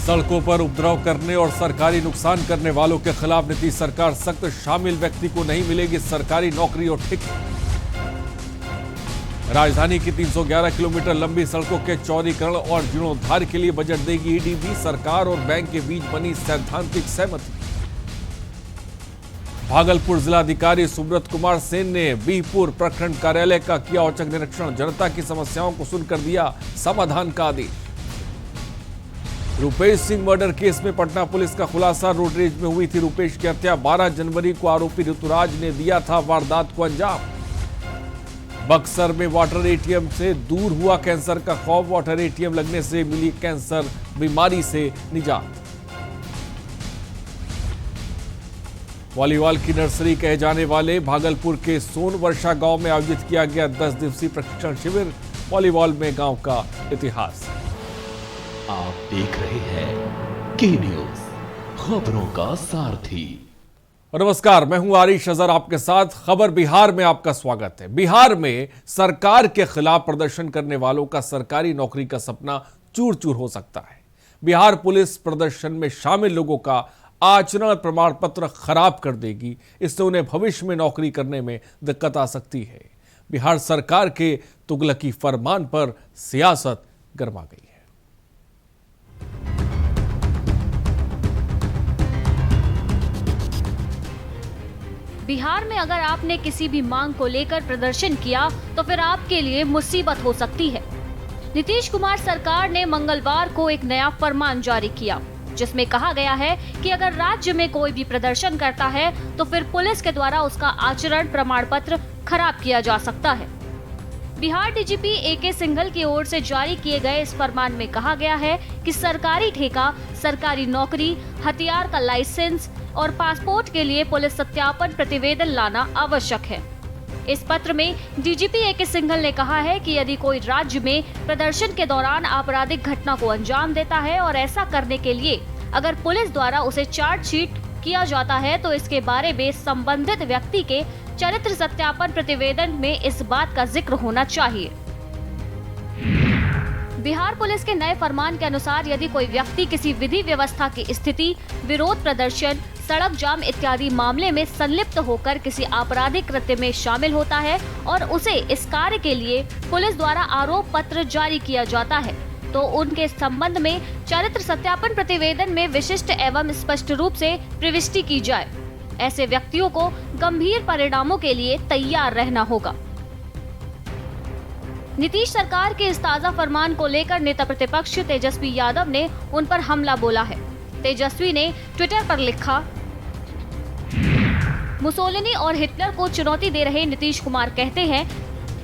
सड़कों पर उपद्रव करने और सरकारी नुकसान करने वालों के खिलाफ नीतीश सरकार सख्त, शामिल व्यक्ति को नहीं मिलेगी सरकारी नौकरी और ठेके। राजधानी की 311 किलोमीटर लंबी सड़कों के चौड़ीकरण और जीर्णोद्धार के लिए बजट देगी ईडीबी। सरकार और बैंक के बीच बनी सैद्धांतिक सहमति। भागलपुर जिलाधिकारी सुब्रत कुमार सेन ने बीहपुर प्रखंड कार्यालय का किया औचक निरीक्षण। जनता की समस्याओं को सुनकर दिया समाधान का आदेश। रुपेश सिंह मर्डर केस में पटना पुलिस का खुलासा। रोडरेज में हुई थी रुपेश की हत्या। 12 जनवरी को आरोपी ऋतुराज ने दिया था वारदात को अंजाम। बक्सर में वाटर एटीएम से दूर हुआ कैंसर का खौफ। वाटर एटीएम लगने से मिली कैंसर बीमारी से निजात। वॉलीबॉल की नर्सरी कहे जाने वाले भागलपुर के सोनवर्षा गांव में आयोजित किया गया 10 दिवसीय प्रशिक्षण शिविर। वॉलीबॉल में गांव का इतिहास। आप देख रहे हैं के न्यूज, खबरों का सारथी। नमस्कार, मैं हूं आरिश अजहर आपके साथ। खबर बिहार में आपका स्वागत है। बिहार में सरकार के खिलाफ प्रदर्शन करने वालों का सरकारी नौकरी का सपना चूर चूर हो सकता है। बिहार पुलिस प्रदर्शन में शामिल लोगों का आचरण प्रमाण पत्र खराब कर देगी। इससे उन्हें भविष्य में नौकरी करने में दिक्कत आ सकती है। बिहार सरकार के तुगलकी फरमान पर सियासत गर्मा गई है। बिहार में अगर आपने किसी भी मांग को लेकर प्रदर्शन किया तो फिर आपके लिए मुसीबत हो सकती है। नीतीश कुमार सरकार ने मंगलवार को एक नया फरमान जारी किया, जिसमें कहा गया है कि अगर राज्य में कोई भी प्रदर्शन करता है तो फिर पुलिस के द्वारा उसका आचरण प्रमाण पत्र खराब किया जा सकता है। Bihar DGP A K. सिंघल की ओर से जारी किए गए इस फरमान में कहा गया है कि सरकारी ठेका, सरकारी नौकरी, हथियार का लाइसेंस और पासपोर्ट के लिए पुलिस सत्यापन प्रतिवेदन लाना आवश्यक है। इस पत्र में डीजीपी ए.के. सिंघल ने कहा है कि यदि कोई राज्य में प्रदर्शन के दौरान आपराधिक घटना को अंजाम देता है और ऐसा करने के लिए अगर पुलिस द्वारा उसे चार्जशीट किया जाता है तो इसके बारे में संबंधित व्यक्ति के चरित्र सत्यापन प्रतिवेदन में इस बात का जिक्र होना चाहिए। बिहार पुलिस के नए फरमान के अनुसार यदि कोई व्यक्ति किसी विधि व्यवस्था की स्थिति, विरोध प्रदर्शन, सड़क जाम इत्यादि मामले में संलिप्त होकर किसी आपराधिक कृत्य में शामिल होता है और उसे इस कार्य के लिए पुलिस द्वारा आरोप पत्र जारी किया जाता है तो उनके संबंध में चरित्र सत्यापन प्रतिवेदन में विशिष्ट एवं स्पष्ट रूप से प्रविष्टि की जाए। ऐसे व्यक्तियों को गंभीर परिणामों के लिए तैयार रहना होगा। नीतीश सरकार के इस ताजा फरमान को लेकर नेता प्रतिपक्ष तेजस्वी यादव ने उन पर हमला बोला है। तेजस्वी ने ट्विटर पर लिखा, मुसोलिनी और हिटलर को चुनौती दे रहे नीतीश कुमार कहते हैं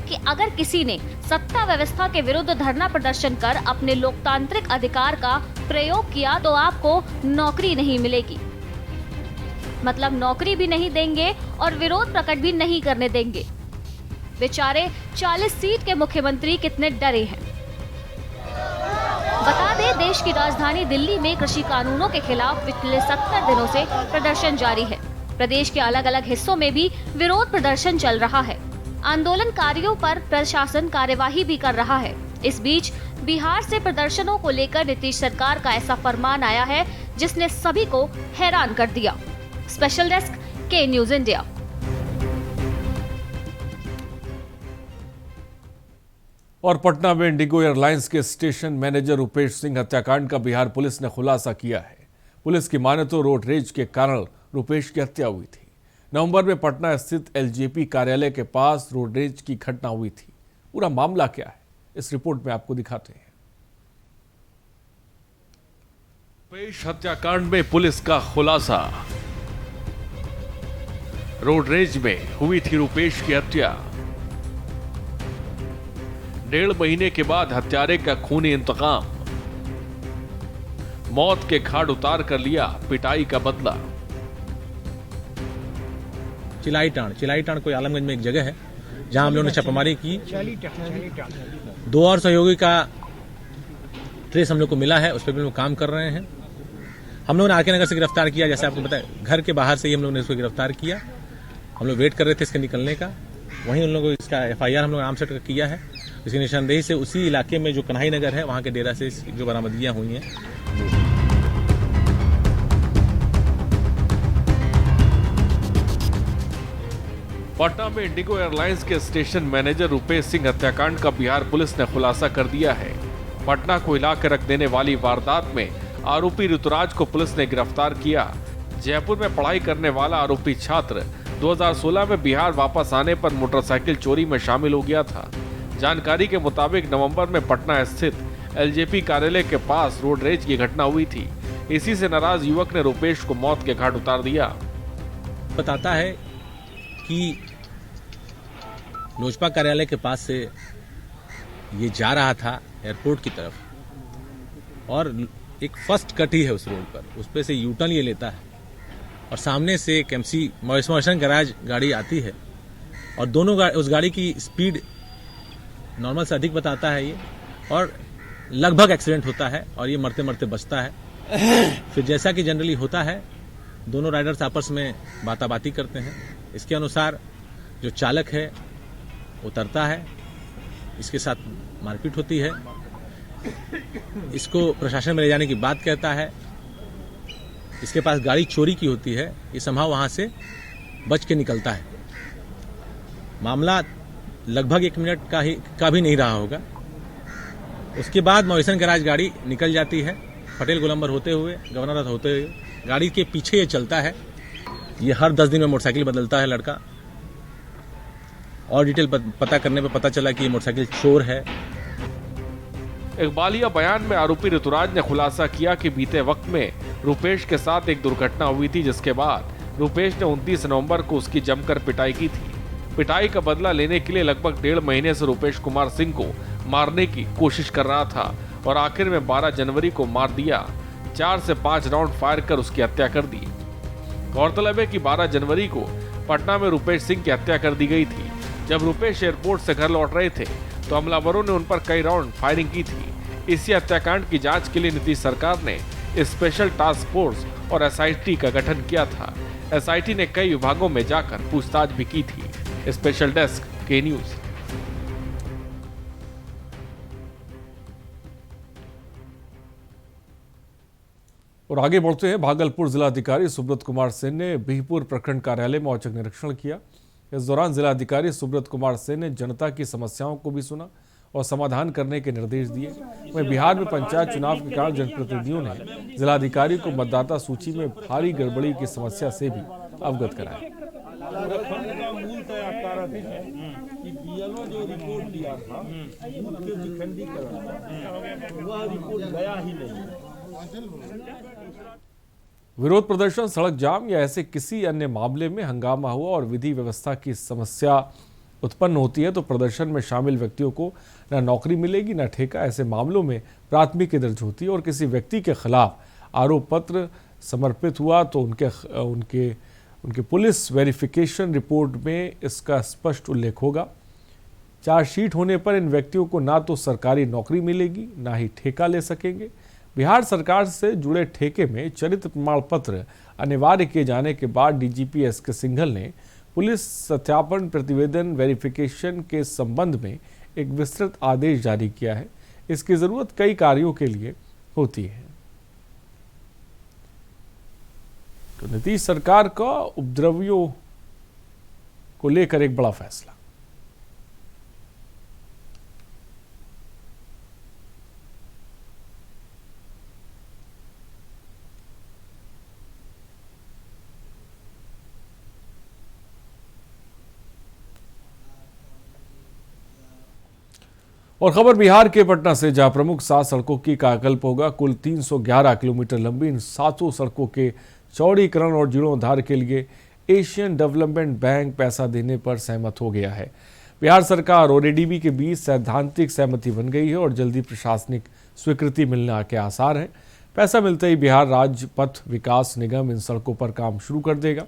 कि अगर किसी ने सत्ता व्यवस्था के विरुद्ध धरना प्रदर्शन कर अपने लोकतांत्रिक अधिकार का प्रयोग किया तो आपको नौकरी नहीं मिलेगी। मतलब नौकरी भी नहीं देंगे और विरोध प्रकट भी नहीं करने देंगे। बेचारे 40 सीट के मुख्यमंत्री कितने डरे हैं। बता दें, देश की राजधानी दिल्ली में कृषि कानूनों के खिलाफ पिछले 70 दिनों से प्रदर्शन जारी है। प्रदेश के अलग अलग हिस्सों में भी विरोध प्रदर्शन चल रहा है। आंदोलनकारियों पर प्रशासन कार्यवाही भी कर रहा है। इस बीच बिहार से प्रदर्शनों को लेकर नीतीश सरकार का ऐसा फरमान आया है जिसने सभी को हैरान कर दिया। स्पेशल डेस्क, के न्यूज इंडिया। और पटना में इंडिगो एयरलाइंस के स्टेशन मैनेजर रुपेश सिंह हत्याकांड का बिहार पुलिस ने खुलासा किया है। पुलिस की माने तो रोडरेज के कारण रुपेश की हत्या हुई थी। नवंबर में पटना स्थित एलजेपी कार्यालय के पास रोडरेज की घटना हुई थी। पूरा मामला क्या है, इस रिपोर्ट में आपको दिखाते हैं। रुपेश हत्याकांड में पुलिस का खुलासा। रोडरेज में हुई थी रुपेश की हत्या। 1.5 महीने के बाद हत्यारे का खूनी इंतकाम। मौत के घाट उतार कर लिया पिटाई का बदला। चिलाईटाण कोई आलमगंज में एक जगह है जहां हम लोगों ने छापेमारी की। 2 और सहयोगी का ट्रेस हम लोग को मिला है, उस पर भी लोग काम कर रहे हैं। हम लोगों ने आके नगर से गिरफ्तार किया, जैसे आपको बताया, घर के बाहर से ही हम लोगों ने इसको गिरफ्तार किया। हम लोग वेट कर रहे थे इसके निकलने का। वहीं उन लोगों को इसका FIR हम लोग आराम से किया है। इसकी निशानदेही से उसी इलाके में जो कन्हाई नगर है वहां के डेरा से जो बरामदगियां हुई हैं। पटना में इंडिगो एयरलाइंस के स्टेशन मैनेजर रुपेश सिंह हत्याकांड का बिहार पुलिस ने खुलासा कर दिया है। पटना को हिला कर रख देने वाली वारदात में आरोपी ऋतुराज को पुलिस ने गिरफ्तार किया। जयपुर में पढ़ाई करने वाला आरोपी छात्र 2016 में बिहार वापस आने पर मोटरसाइकिल चोरी में शामिल हो गया था। जानकारी के मुताबिक नवंबर में पटना स्थित एलजेपी कार्यालय के पास रोड रेज की घटना हुई थी। इसी से नाराज युवक ने रुपेश को मौत के घाट उतार दिया। बताता है कि लोजपा कार्यालय के पास से ये जा रहा था एयरपोर्ट की तरफ और एक फर्स्ट कट ही है उस रोड पर, उस पे से यू टर्न ये लेता है और सामने से एक एमसी मॉइसन गैराज गाड़ी आती है और दोनों उस गाड़ी की स्पीड नॉर्मल से अधिक बताता है ये और लगभग एक्सीडेंट होता है और ये मरते मरते बचता है। फिर जैसा कि जनरली होता है दोनों राइडर्स आपस में बाताबाती करते हैं। इसके अनुसार जो चालक है उतरता है, इसके साथ मारपीट होती है, इसको प्रशासन में ले जाने की बात कहता है। इसके पास गाड़ी चोरी की होती है, ये संभव वहां से बच के निकलता है। मामला लगभग 1 मिनट का भी नहीं रहा होगा। उसके बाद मॉइसन गैराज गाड़ी निकल जाती है, पटेल गोलंबर होते हुए, गवर्नर होते हुए। गाड़ी के पीछे ये चलता है। ये हर 10 दिन में मोटरसाइकिल बदलता है लड़का। और डिटेल पता करने पे पता चला कि ये मोटरसाइकिल चोर है। एक बालिया बयान में आरोपी ऋतुराज ने खुलासा किया कि बीते वक्त में रुपेश के साथ एक दुर्घटना हुई थी, जिसके बाद रुपेश ने 29 नवंबर को उसकी जमकर पिटाई की थी। पिटाई का बदला लेने के लिए लगभग 1.5 महीने से रुपेश कुमार सिंह को मारने की कोशिश कर रहा था और आखिर में 12 जनवरी को मार दिया। 4 से 5 राउंड फायर कर उसकी हत्या कर दी। गौरतलब है कि 12 जनवरी को पटना में रुपेश सिंह की हत्या कर दी गई थी। जब रुपेश एयरपोर्ट से घर लौट रहे थे तो हमलावरों ने उन पर कई राउंड फायरिंग की थी। इसी हत्याकांड की जांच के लिए नीतीश सरकार ने स्पेशल टास्क फोर्स और एसआईटी का गठन किया था। एसआईटी ने कई विभागों में जाकर पूछताछ भी की थी। स्पेशल डेस्क के न्यूज। और आगे बढ़ते हैं। भागलपुर जिलाधिकारी सुब्रत कुमार सेन ने बिहपुर प्रखंड कार्यालय में औचक निरीक्षण किया। इस दौरान जिलाधिकारी सुब्रत कुमार सेन ने जनता की समस्याओं को भी सुना और समाधान करने के निर्देश दिए। वहीं बिहार में पंचायत चुनाव के कारण जनप्रतिनिधियों ने जिलाधिकारी को मतदाता सूची में भारी गड़बड़ी की समस्या से भी अवगत कराया। कि बीएलओ जो रिपोर्ट दिया था उसके विखंडीकरण वह रिपोर्ट गया ही नहीं। विरोध प्रदर्शन, सड़क जाम या ऐसे किसी अन्य मामले में हंगामा हुआ और विधि व्यवस्था की समस्या उत्पन्न होती है तो प्रदर्शन में शामिल व्यक्तियों को न नौकरी मिलेगी न ठेका। ऐसे मामलों में प्राथमिकी दर्ज होती है और किसी व्यक्ति के खिलाफ आरोप पत्र समर्पित हुआ तो उनके पुलिस वेरिफिकेशन रिपोर्ट में इसका स्पष्ट उल्लेख होगा। चार्जशीट होने पर इन व्यक्तियों को ना तो सरकारी नौकरी मिलेगी ना ही ठेका ले सकेंगे। बिहार सरकार से जुड़े ठेके में चरित्र प्रमाण पत्र अनिवार्य किए जाने के बाद डीजीपी एसके सिंघल ने पुलिस सत्यापन प्रतिवेदन वेरिफिकेशन के संबंध में एक विस्तृत आदेश जारी किया है। इसकी जरूरत कई कार्यों के लिए होती है। तो नीतीश सरकार का उपद्रवियों को लेकर एक बड़ा फैसला। और खबर बिहार के पटना से, जहां प्रमुख 7 सड़कों की कायाकल्प होगा। कुल 311 किलोमीटर लंबी इन 7 सड़कों के चौड़ीकरण और जीर्णोद्धार के लिए एशियन डेवलपमेंट बैंक पैसा देने पर सहमत हो गया है। बिहार सरकार और एडीबी के बीच सैद्धांतिक सहमति बन गई है और जल्दी प्रशासनिक स्वीकृति मिलने के आसार हैं। पैसा मिलते ही बिहार राज्य पथ विकास निगम इन सड़कों पर काम शुरू कर देगा।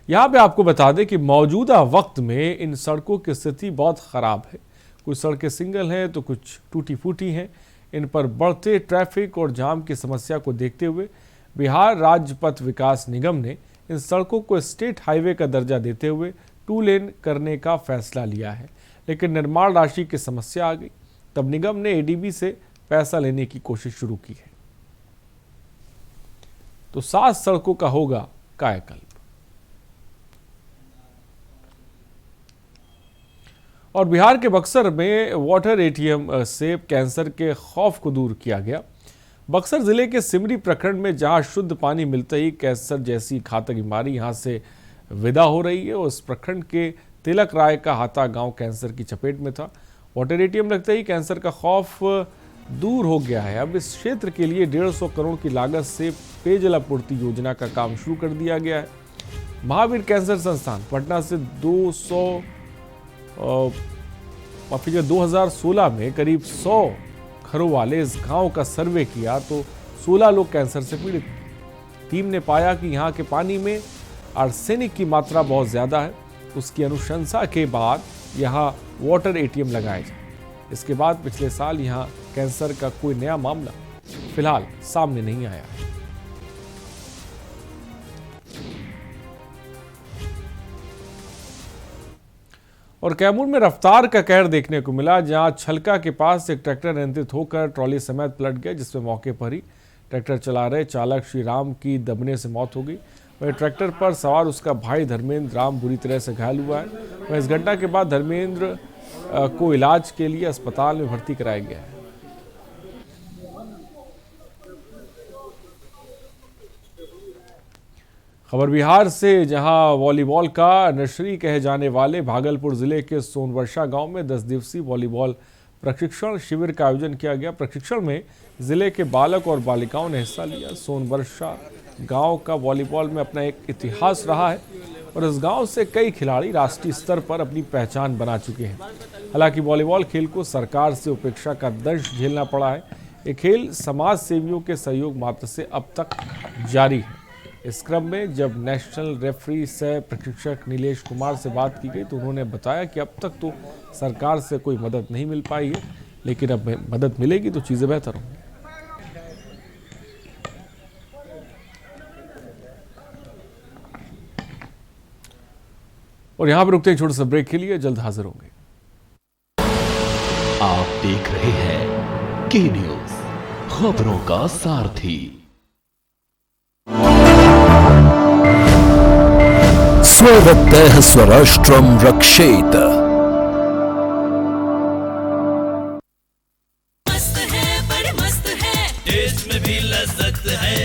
यहाँ पे आपको बता दें कि मौजूदा वक्त में इन सड़कों की स्थिति बहुत खराब है। कुछ सड़कें सिंगल हैं तो कुछ टूटी फूटी हैं। इन पर बढ़ते ट्रैफिक और जाम की समस्या को देखते हुए बिहार राज्य पथ विकास निगम ने इन सड़कों को स्टेट हाईवे का दर्जा देते हुए 2 लेन करने का फैसला लिया है। लेकिन निर्माण राशि की समस्या आ गई, तब निगम ने एडीबी से पैसा लेने की कोशिश शुरू की है। तो 7 सड़कों का होगा कायाकल्प। और बिहार के बक्सर में वाटर एटीएम से कैंसर के खौफ को दूर किया गया। बक्सर जिले के सिमरी प्रखंड में जहां शुद्ध पानी मिलते ही कैंसर जैसी घातक बीमारी यहां से विदा हो रही है, उस प्रखंड के तिलक राय का हाता गांव कैंसर की चपेट में था। वाटर एटीएम लगते ही कैंसर का खौफ दूर हो गया है। अब इस क्षेत्र के लिए 150 करोड़ की लागत से पेयजल आपूर्ति योजना का काम शुरू कर दिया गया है। महावीर कैंसर संस्थान पटना से 2016 में करीब 100 घरों वाले इस गांव का सर्वे किया तो 16 लोग कैंसर से पीड़ित थे। टीम ने पाया कि यहाँ के पानी में आर्सेनिक की मात्रा बहुत ज्यादा है। उसकी अनुशंसा के बाद यहाँ वाटर एटीएम लगाए जाए। इसके बाद पिछले साल यहाँ कैंसर का कोई नया मामला फिलहाल सामने नहीं आया है। और कैमूर में रफ्तार का कहर देखने को मिला, जहां छलका के पास एक ट्रैक्टर नियंत्रित होकर ट्रॉली समेत पलट गया, जिसमें मौके पर ही ट्रैक्टर चला रहे चालक श्री राम की दबने से मौत हो गई। वह ट्रैक्टर पर सवार उसका भाई धर्मेंद्र राम बुरी तरह से घायल हुआ है। वह इस घटना के बाद धर्मेंद्र को इलाज के लिए अस्पताल में भर्ती कराया गया है। खबर बिहार से, जहां वॉलीबॉल का नर्सरी कहे जाने वाले भागलपुर जिले के सोनवर्षा गांव में 10 दिवसीय वॉलीबॉल प्रशिक्षण शिविर का आयोजन किया गया। प्रशिक्षण में जिले के बालक और बालिकाओं ने हिस्सा लिया। सोनवर्षा गांव का वॉलीबॉल में अपना एक इतिहास रहा है और इस गांव से कई खिलाड़ी राष्ट्रीय स्तर पर अपनी पहचान बना चुके हैं। हालांकि वॉलीबॉल खेल को सरकार से उपेक्षा का दंश झेलना पड़ा है। ये खेल समाज सेवियों के सहयोग मात्र से अब तक जारी है। इस क्रम में जब नेशनल रेफरी सह प्रशिक्षक नीलेश कुमार से बात की गई तो उन्होंने बताया कि अब तक तो सरकार से कोई मदद नहीं मिल पाई है, लेकिन अब मदद मिलेगी तो चीज़ें बेहतर होंगी। और यहां पर रुकते हैं छोटे से ब्रेक के लिए, जल्द हाजिर होंगे। आप देख रहे हैं के न्यूज, खबरों का सारथी। स्वरतः स्वराष्ट्रम रक्षेत। मस्त है, बड़ी मस्त है, टेस्ट में भी लज्जत है।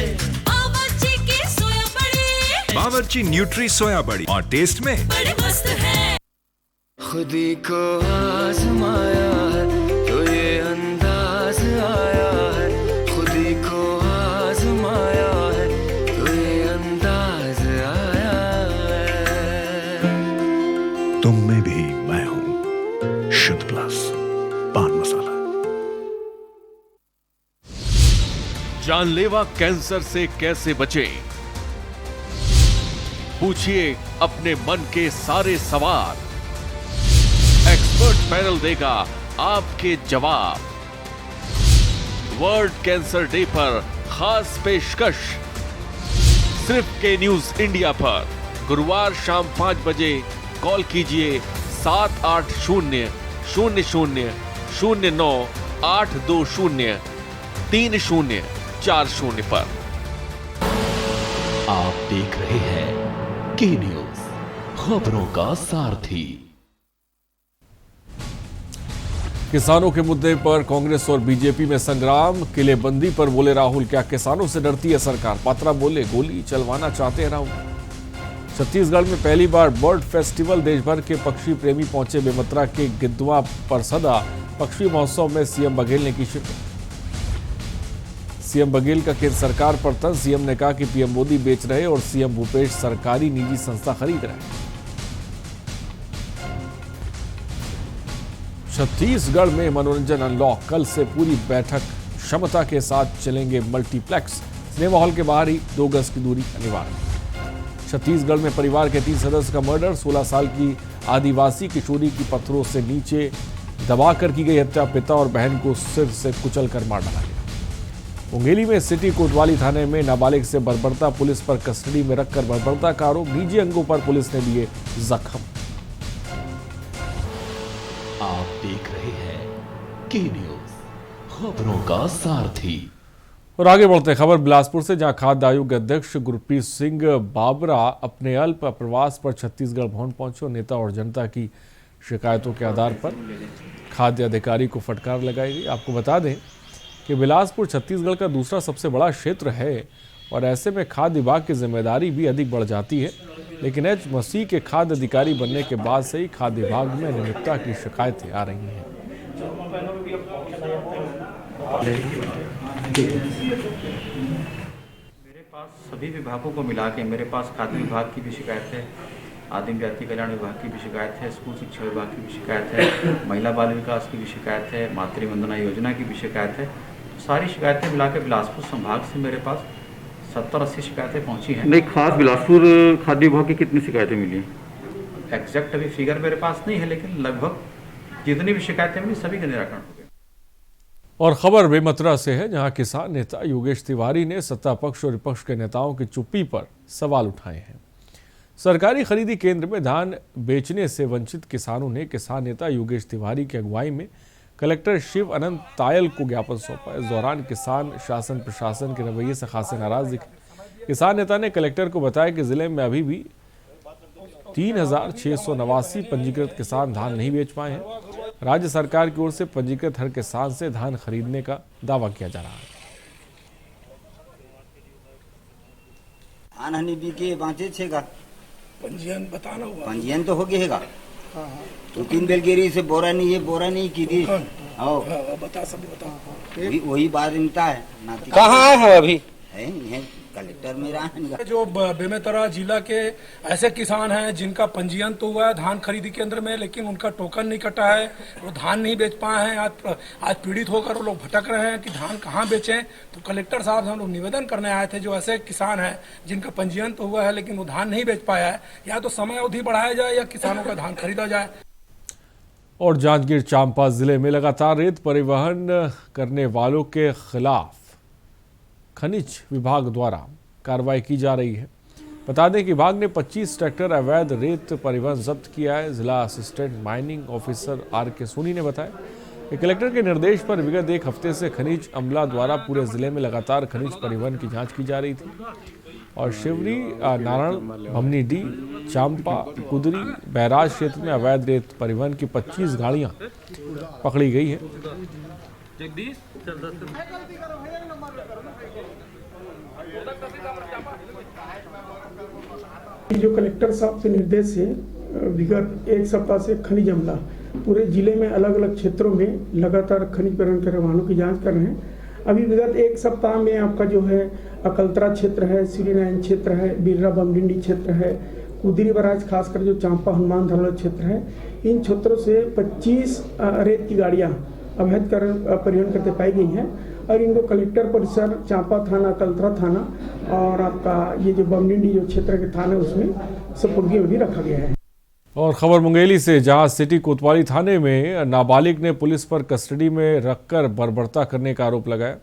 बावर्ची की सोया बड़ी, बावर्ची न्यूट्री सोया बड़ी और टेस्ट में बड़ी मस्त है। खुदी को आजमाया है तो ये अंदाज आया है। खुदी को आजमाया है तो ये अंदाज आया है। तुम में भी मैं हूं, शुद्ध प्लस पान मसाला। जानलेवा कैंसर से कैसे बचें? पूछिए अपने मन के सारे सवाल, एक्सपर्ट पैनल देगा आपके जवाब। वर्ल्ड कैंसर डे पर खास पेशकश सिर्फ के न्यूज इंडिया पर। गुरुवार शाम 5 बजे कॉल कीजिए 780-09-820-3040 पर। आप देख रहे हैं के न्यूज, खबरों का सारथी। किसानों के मुद्दे पर कांग्रेस और बीजेपी में संग्राम। किलेबंदी पर बोले राहुल, क्या किसानों से डरती है सरकार? पात्रा बोले, गोली चलवाना चाहते हैं राहुल। छत्तीसगढ़ में पहली बार बर्ड फेस्टिवल, देश भर के पक्षी प्रेमी पहुंचे। बेमतरा के गिद्धवा परसदा पक्षी महोत्सव में सीएम बघेल ने की शिरकत। सीएम बघेल का केंद्र सरकार पर तंज। सीएम ने कहा कि पीएम मोदी बेच रहे और सीएम भूपेश सरकारी निजी संस्था खरीद रहे। छत्तीसगढ़ में मनोरंजन अनलॉक, कल से पूरी बैठक क्षमता के साथ चलेंगे मल्टीप्लेक्स। सिनेमा हॉल के बाहर ही 2 गज की दूरी अनिवार्य। छत्तीसगढ़ में परिवार के 3 सदस्य का मर्डर। 16 साल की आदिवासी किशोरी की पत्थरों से नीचे दबाकर की गई हत्या। पिता और बहन को सिर से कुचलकर मार डाला गया। मुंगेली में सिटी कोतवाली थाने में नाबालिग से बर्बरता, पुलिस पर कस्टडी में रखकर बर्बरता का आरोप। निजी अंगों पर पुलिस ने दिए जख्म। आप देख रहे हैं के न्यूज, खबरों का सारथी। और आगे बढ़ते खबर बिलासपुर से, जहां खाद्य आयोग अध्यक्ष गुरप्रीत सिंह बाबरा अपने अल्प प्रवास पर छत्तीसगढ़ भवन पहुंचे और नेता और जनता की शिकायतों के आधार पर खाद्य अधिकारी को फटकार लगाई गई। आपको बता दें कि बिलासपुर छत्तीसगढ़ का दूसरा सबसे बड़ा क्षेत्र है और ऐसे में खाद्य विभाग की जिम्मेदारी भी अधिक बढ़ जाती है। लेकिन एच मसीह के खाद्य अधिकारी बनने के बाद से ही खाद्य विभाग में अनियमितता की शिकायतें आ रही हैं। मेरे पास सभी विभागों को मिला के मेरे पास खाद्य विभाग की भी शिकायत है, आदिम जाति कल्याण विभाग की भी शिकायत है, स्कूल शिक्षा विभाग की भी शिकायत है, महिला बाल विकास की भी शिकायत है, मातृ वंदना योजना की भी शिकायत है। सारी शिकायतें मिला के बिलासपुर संभाग से मेरे पास 70-80 शिकायतें पहुंची हैं। नहीं, खास बिलासपुर खाद्य विभाग की कितनी शिकायतें मिली? एग्जैक्ट अभी फिगर मेरे पास नहीं है, लेकिन लगभग जितनी भी शिकायतें मिली सभी का निराकरण हो गया। और खबर बेमतरा से है, जहां किसान नेता योगेश तिवारी ने सत्ता पक्ष और विपक्ष के नेताओं की चुप्पी पर सवाल उठाए हैं। सरकारी खरीदी केंद्र में धान बेचने से वंचित किसानों ने किसान नेता योगेश तिवारी की अगुवाई में कलेक्टर शिव अनंत तायल को ज्ञापन सौंपा। इस दौरान किसान शासन प्रशासन के रवैये से खासे नाराज दिखे। किसान नेता ने कलेक्टर को बताया कि जिले में अभी भी 3689 पंजीकृत किसान धान नहीं बेच पाए हैं। राज्य सरकार की ओर से पंजीकृत हर किसान से धान खरीदने का दावा किया जा रहा है। धान हनी बिके बाँचे छेगा, पंजीयन बताना हुआ, पंजीयन तो हो गएगा। 2-3 बेलगेरी से बोरा नहीं की थी। आओ बता सब बता। वही बात इनता है। कहाँ है अभी? है कलेक्टर मेरा है। जो बेमेतरा जिला के ऐसे किसान हैं जिनका पंजीयन तो हुआ है धान खरीदी केंद्र में, लेकिन उनका टोकन नहीं कटा है, वो धान नहीं बेच पाए हैं। आज पीड़ित होकर वो लोग भटक रहे हैं कि धान कहाँ बेचें। तो कलेक्टर साहब से हम लोग निवेदन करने आए थे, जो ऐसे किसान हैं जिनका पंजीयन तो हुआ है लेकिन वो धान नहीं बेच पाया है, या तो समय अवधि बढ़ाया जाए या किसानों का धान खरीदा जाए। और जांजगीर चांपा जिले में लगातार रेत परिवहन करने वालों के खिलाफ खनिज विभाग द्वारा कार्रवाई की जा रही है। बता दें कि विभाग ने 25 ट्रैक्टर अवैध रेत परिवहन जब्त किया है। जिला assistant mining officer RK Soni ने बताया कि कलेक्टर के निर्देश पर विगत एक हफ्ते से खनिज अमला द्वारा पूरे जिले में लगातार खनिज परिवहन की जांच की जा रही थी और शिवरी, नारायण, भमनीडी, चांपा, कुदरी, बैराज क्षेत्र में अवैध रेत परिवहन की 25 गाड़ियां पकड़ी गई है। जो कलेक्टर साहब के निर्देश से विगत एक सप्ताह से खनिज अमला पूरे जिले में अलग अलग क्षेत्रों में लगातार खनिज परिवहन करने वालों की जांच कर रहे हैं। अभी विगत एक सप्ताह में आपका जो है अकलतरा क्षेत्र है, श्रीनारायण क्षेत्र है, बिर्रा बमडिंडी क्षेत्र है, कुदरी बराज, खासकर जो चांपा हनुमान धरौला क्षेत्र है, इन क्षेत्रों से 25 रेत की गाड़ियां अवैध परिवहन करते पाई गई हैं और इनको कलेक्टर परिसर, चांपा थाना, कलतरा थाना और आपका ये जो बमडिंडी जो क्षेत्र के थाना उसमें सपुर्दगी में भी रखा गया है। और खबर मुंगेली से, जहां सिटी कोतवाली थाने में नाबालिग ने पुलिस पर कस्टडी में रखकर बर्बरता करने का आरोप लगाया।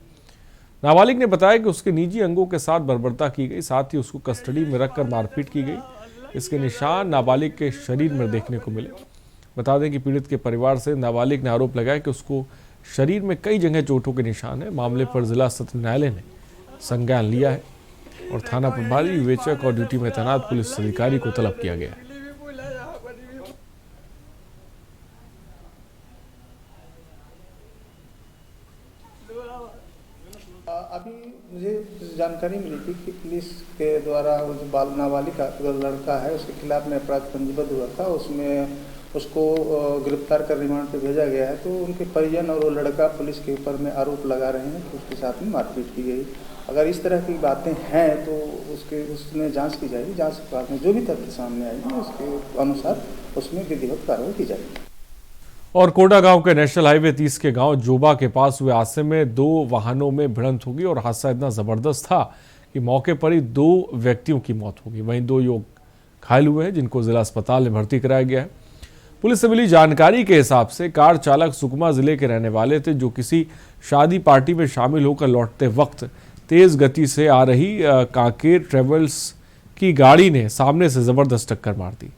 नाबालिग ने बताया कि उसके निजी अंगों के साथ बर्बरता की गई, साथ ही उसको कस्टडी में रखकर मारपीट की गई। इसके निशान नाबालिग के शरीर में देखने को मिले। बता दें कि पीड़ित के परिवार से नाबालिग ने आरोप लगाया कि उसको शरीर में कई जगह चोटों के निशान है। मामले पर जिला सत्र न्यायालय ने संज्ञान लिया है और थाना प्रभारी, विवेचक और ड्यूटी में तैनात पुलिस अधिकारी को तलब किया गया है। अभी मुझे जानकारी मिली थी कि पुलिस के द्वारा वो जो नाबालिग का लड़का है उसके खिलाफ में अपराध पंजीबद्ध हुआ था, उसमें उसको गिरफ्तार कर रिमांड पे भेजा गया है। तो उनके परिजन और वो लड़का पुलिस के ऊपर में आरोप लगा रहे हैं कि उसके साथ में मारपीट की गई। अगर इस तरह की बातें हैं तो उसमें जांच की जाएगी। जांच के बाद में जो भी तथ्य सामने आएगी उसके अनुसार उसमें विधिवत कार्रवाई की जाएगी। और कोटा गांव के नेशनल हाईवे 30 के गांव जोबा के पास हुए हादसे में 2 वाहनों में भिड़ंत होगी और हादसा इतना जबरदस्त था कि मौके पर ही 2 व्यक्तियों की मौत होगी। वहीं 2 युवक घायल हुए हैं जिनको जिला अस्पताल में भर्ती कराया गया है। पुलिस से मिली जानकारी के हिसाब से कार चालक सुकमा जिले के रहने वाले थे, जो किसी शादी पार्टी में शामिल होकर लौटते वक्त तेज गति से आ रही कांकेर ट्रेवल्स की गाड़ी ने सामने से जबरदस्त टक्कर मार दी।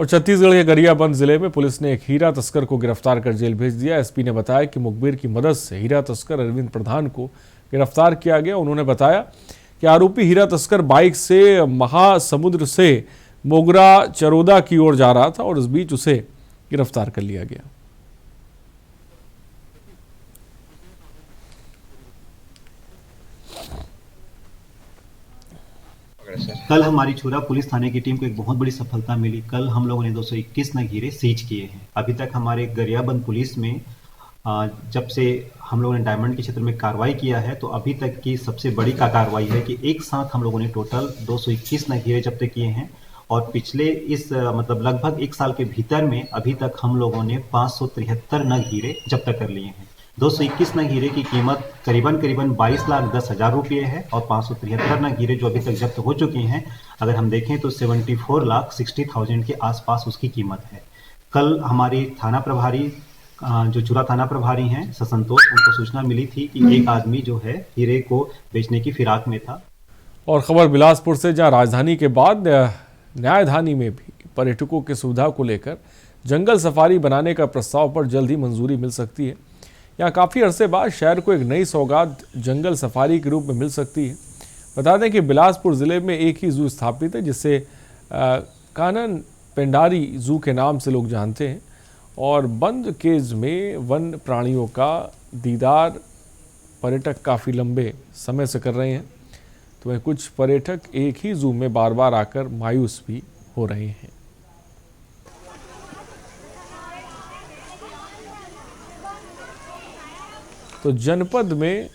और छत्तीसगढ़ के गरियाबंद जिले में पुलिस ने एक हीरा तस्कर को गिरफ्तार कर जेल भेज दिया। एसपी ने बताया कि मुखबिर की मदद से हीरा तस्कर अरविंद प्रधान को गिरफ्तार किया गया। उन्होंने बताया कि आरोपी हीरा तस्कर बाइक से महासमुंद से मोगरा चरोदा की ओर जा रहा था और इस बीच उसे गिरफ्तार कर लिया गया। कल हमारी छुरा पुलिस थाने की टीम को एक बहुत बड़ी सफलता मिली। कल हम लोगों ने 221 नग हीरे सीज किए हैं। अभी तक हमारे गरियाबंद पुलिस में जब से हम लोगों ने डायमंड के क्षेत्र में कार्रवाई किया है तो अभी तक की सबसे बड़ी कार्रवाई है कि एक साथ हम लोगों ने टोटल 221 नग हीरे जब्त किए हैं और पिछले इस लगभग एक साल के भीतर में अभी तक हम लोगों ने 573 नग हीरे जब्त कर लिए हैं। 221 नग हीरे की कीमत करीबन 22,10,000 रुपये है और 573 नग हीरे जो अभी तक जब्त हो चुके हैं अगर हम देखें तो 74,60,000 के आसपास उसकी कीमत है। कल हमारी थाना प्रभारी जो चुरा थाना प्रभारी हैं ससंतोष, उनको सूचना मिली थी कि एक आदमी जो है हीरे को बेचने की फिराक में था। और खबर बिलासपुर से, जहां राजधानी के बाद न्यायधानी में भी पर्यटकों की सुविधा को लेकर जंगल सफारी बनाने का प्रस्ताव पर जल्द ही मंजूरी मिल सकती है। यहाँ काफ़ी अरसे बाद शहर को एक नई सौगात जंगल सफारी के रूप में मिल सकती है। बता दें कि बिलासपुर ज़िले में एक ही जू स्थापित है जिसे कानन पेंडारी जू के नाम से लोग जानते हैं और बंद केज में वन प्राणियों का दीदार पर्यटक काफ़ी लंबे समय से कर रहे हैं। तो वह कुछ पर्यटक एक ही जू में बार बार आकर मायूस भी हो रहे हैं। तो जनपद में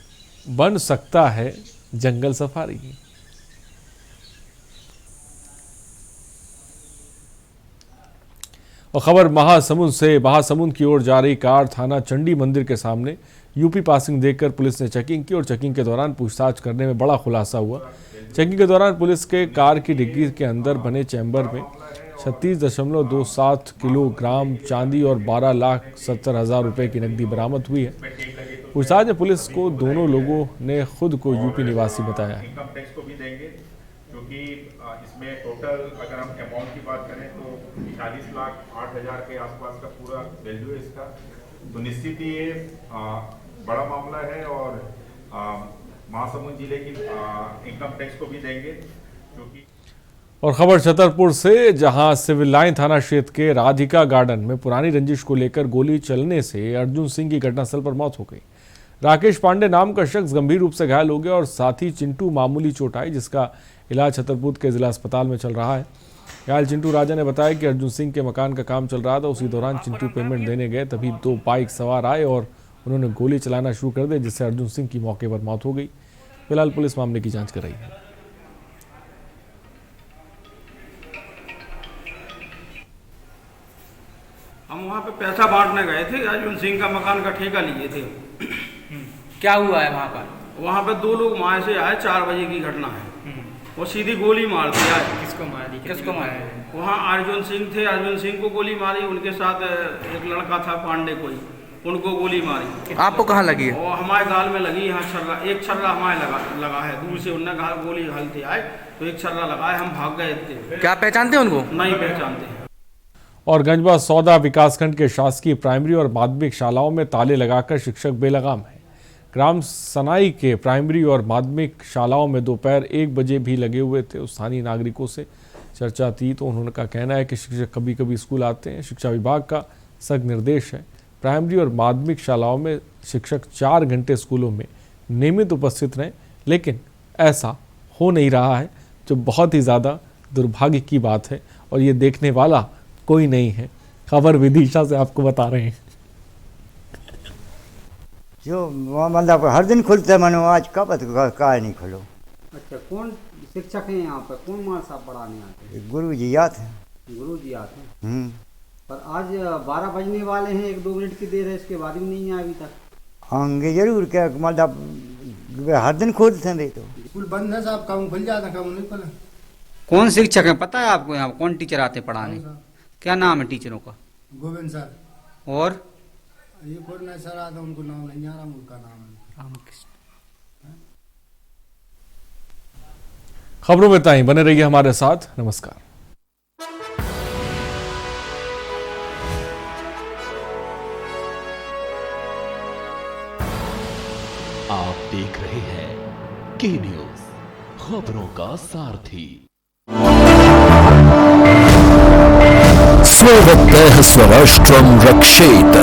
बन सकता है जंगल सफारी। और खबर महासमुंद से, महासमुंद की ओर जा रही कार थाना चंडी मंदिर के सामने यूपी पासिंग देखकर पुलिस ने चेकिंग की और चेकिंग के दौरान पूछताछ करने में बड़ा खुलासा हुआ। चेकिंग के दौरान पुलिस के कार की डिग्गी के अंदर बने चैम्बर में 36.27 किलोग्राम चांदी और 12,70,000 रुपए की नकदी बरामद हुई है। पूछताछ में पुलिस को दोनों लोगों ने खुद को यूपी निवासी बताया है। इनकम टैक्स को भी देंगे क्योंकि इसमें टोटल अगर हम अमाउंट की बात करें तो 40,08,000 के आसपास का पूरा वैल्यू है इसका। तो निश्चित ही ये बड़ा मामला है और महासमुंद जिले की इनकम टैक्स को भी देंगे क्योंकि। और खबर छतरपुर से, जहां सिविल लाइन थाना क्षेत्र के राधिका गार्डन में पुरानी रंजिश को लेकर गोली चलने से अर्जुन सिंह की घटनास्थल पर मौत हो गई। राकेश पांडे नाम का शख्स गंभीर रूप से घायल हो गया और साथी चिंटू मामूली चोट आई, जिसका इलाज छतरपुर के जिला अस्पताल में चल रहा है। घायल चिंटू राजा ने बताया कि अर्जुन सिंह के मकान का काम चल रहा था। उसी दौरान चिंटू पेमेंट देने गए, तभी 2 बाइक सवार आए और उन्होंने गोली चलाना शुरू कर दिया, जिससे अर्जुन सिंह की मौके पर मौत हो गई। फिलहाल पुलिस मामले की जांच कर रही है। हम वहाँ पे पैसा बांटने गए थे, अर्जुन सिंह का मकान का ठेका लिए थे। क्या हुआ है वहाँ पर? वहाँ पे 2 लोग वहाँ से आए, 4 बजे की घटना है। वो सीधी गोली मार दिया। किसको मारी? किसको मारा? वहाँ अर्जुन सिंह थे, अर्जुन सिंह को गोली मारी। उनके साथ एक लड़का था पांडे कोई, उनको गोली मारी। आपको कहाँ लगी है? और हमारे गाल में लगी, यहाँ छर्रा, एक छर्रा हमारे लगा है। दूर से उनने गोली हलते आए तो एक छर्रा लगा है, हम भाग गए थे। क्या पहचानते उनको? नहीं पहचानते। और गंजबा सौदा विकासखंड के शासकीय प्राइमरी और माध्यमिक शालाओं में ताले लगाकर शिक्षक बेलगाम है। ग्राम सनाई के प्राइमरी और माध्यमिक शालाओं में दोपहर 1 बजे भी लगे हुए थे। स्थानीय नागरिकों से चर्चा थी तो उन्होंने का कहना है कि शिक्षक कभी कभी स्कूल आते हैं। शिक्षा विभाग का सख्त निर्देश है, प्राइमरी और माध्यमिक शालाओं में शिक्षक 4 घंटे स्कूलों में नियमित उपस्थित रहें, लेकिन ऐसा हो नहीं रहा है, जो बहुत ही ज़्यादा दुर्भाग्य की बात है और ये देखने वाला कोई नहीं है। खबर विदिशा से आपको बता रहे हैं। जो मतलब हर दिन खुलते मनो, आज कब का नहीं खुलो। अच्छा, कौन शिक्षक है यहाँ पर? कौन मार साहब पढ़ाने आते हैं? गुरु जी आते हैं। गुरु जी आते हैं। पर आज 12 बजने वाले हैं, 1-2 मिनट की देर है, इसके बाद भी नहीं आए अभी तक। आएंगे जरूर, क्या मतलब हर दिन खोलते हैं। तो स्कूल बंद है साहब, काम खुल जाता, काम नहीं खुला। कौन शिक्षक है पता है आपको? यहाँ कौन टीचर आते पढ़ाने? क्या नाम है टीचरों का? गोविंद सर। और ये कोई सर आता, उनको नाम नहीं आ रहा, उनका नाम है रामकृष्ण। खबरों में इतना ही। बने रहिए हमारे साथ। नमस्कार। देख रहे हैं के न्यूज, खबरों का सारथी। स्ववत्तः स्वराष्ट्रं रक्षेत।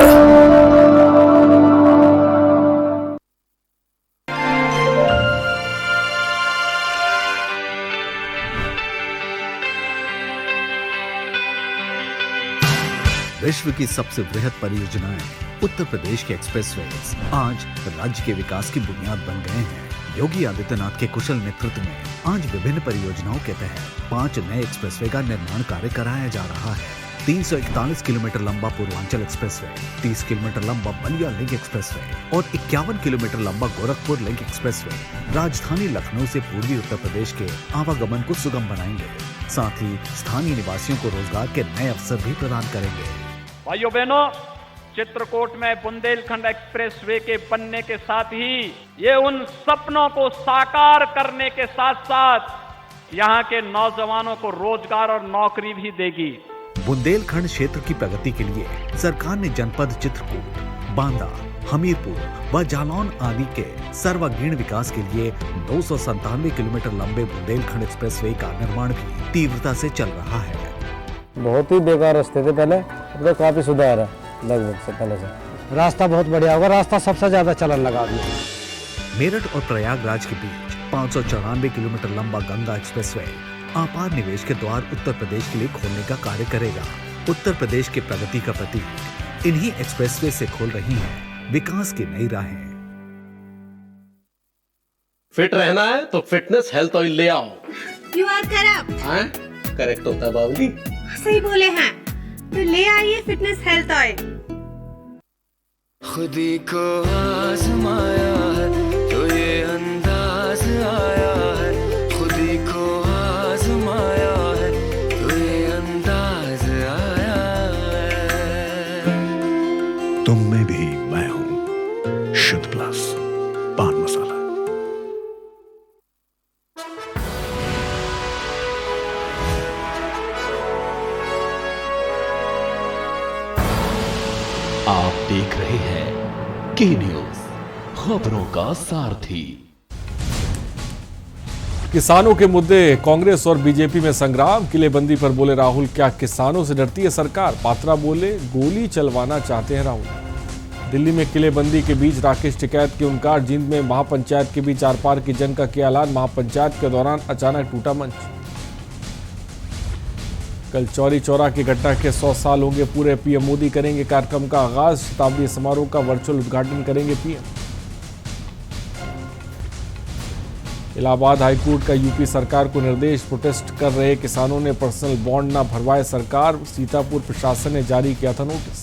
विश्व की सबसे बृहद परियोजनाएं उत्तर प्रदेश के एक्सप्रेसवेज आज राज्य के विकास की बुनियाद बन गए हैं। योगी आदित्यनाथ के कुशल नेतृत्व में आज विभिन्न परियोजनाओं के तहत 5 नए एक्सप्रेसवे का निर्माण कार्य कराया जा रहा है। 341 किलोमीटर लंबा पूर्वांचल एक्सप्रेसवे, 30 किलोमीटर लंबा बलिया लिंक एक्सप्रेसवे और 51 किलोमीटर लंबा गोरखपुर लिंक एक्सप्रेसवे राजधानी लखनऊ से पूर्वी उत्तर प्रदेश के आवागमन को सुगम बनाएंगे। साथ ही स्थानीय निवासियों को रोजगार के नए अवसर भी प्रदान करेंगे। भाइयों बहनों, चित्रकूट में बुंदेलखंड एक्सप्रेसवे के बनने के साथ ही ये उन सपनों को साकार करने के साथ साथ यहाँ के नौजवानों को रोजगार और नौकरी भी देगी। बुंदेलखंड क्षेत्र की प्रगति के लिए सरकार ने जनपद चित्रकूट, बांदा, हमीरपुर व जालौन आदि के सर्वांगीण विकास के लिए 297 किलोमीटर लंबे बुंदेलखंड एक्सप्रेसवे का निर्माण भी तीव्रता से चल रहा है। बहुत ही बेकार रास्ते थे पहले, अब तो काफी सुधार है लगभग से पहले से। रास्ता बहुत बढ़िया होगा, रास्ता सबसे ज्यादा चलन लगा अभी। मेरठ और प्रयागराज के बीच 594 किलोमीटर लंबा गंगा एक्सप्रेसवे आपार निवेश के द्वार उत्तर प्रदेश के लिए खोलने का कार्य करेगा। उत्तर प्रदेश के प्रगति का प्रतीक इन्हीं एक्सप्रेसवे से खोल रही है विकास की नई राहें। फिट रहना है तो फिटनेस हेल्थ ऑयल ले आओ। You are correct. करेक्ट होता है बाबूजी। सही बोले हैं, तो ले आइए फिटनेस हेल्थ ऑयल। खुदी को आजमाया है तो ये अंदाज आया है, खुदी को आजमाया है तो ये अंदाज आया है। तुम में भी मैं हूं, शुद्ध प्लस पान मसाला। आप देख रहे हैं के न्यूज, खबरों का सारथी। किसानों के मुद्दे, कांग्रेस और बीजेपी में संग्राम। किलेबंदी पर बोले राहुल, क्या किसानों से डरती है सरकार? पात्रा बोले, गोली चलवाना चाहते हैं राहुल। दिल्ली में किलेबंदी के बीच राकेश टिकैत की इनकार। जींद में महापंचायत के बीच आर पार की जंग का किया ऐलान। महापंचायत के दौरान अचानक टूटा मंच। कल चौरी चौरा की घटना के 100 साल होंगे पूरे। पीएम मोदी करेंगे कार्यक्रम का आगाज। शताब्दी समारोह का वर्चुअल उद्घाटन करेंगे पीएम। इलाहाबाद हाईकोर्ट का यूपी सरकार को निर्देश। प्रोटेस्ट कर रहे किसानों ने पर्सनल बॉन्ड न भरवाए सरकार। सीतापुर प्रशासन ने जारी किया था नोटिस।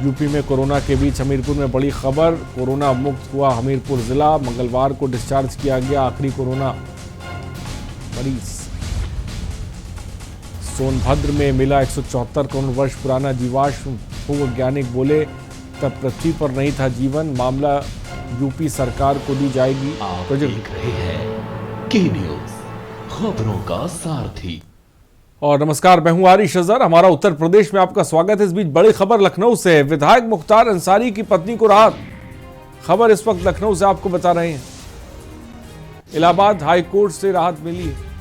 यूपी में कोरोना के बीच हमीरपुर में बड़ी खबर। कोरोना मुक्त हुआ हमीरपुर जिला। मंगलवार को डिस्चार्ज किया गया आखिरी कोरोना मरीज। सोनभद्र में मिला 174 करोड़ वर्ष पुराना जीवाश्म। भूवैज्ञानिक बोले, तब पृथ्वी पर नहीं था जीवन। मामला यूपी सरकार को दी जाएगी। आप देख रहे हैं के न्यूज, खबरों का सारथी। और नमस्कार, मैं हूं आरिश अजहर। हमारा उत्तर प्रदेश में आपका स्वागत है। इस बीच बड़ी खबर लखनऊ से है। विधायक मुख्तार अंसारी की पत्नी को राहत। खबर इस वक्त लखनऊ से आपको बता रहे हैं। इलाहाबाद हाईकोर्ट से राहत मिली है।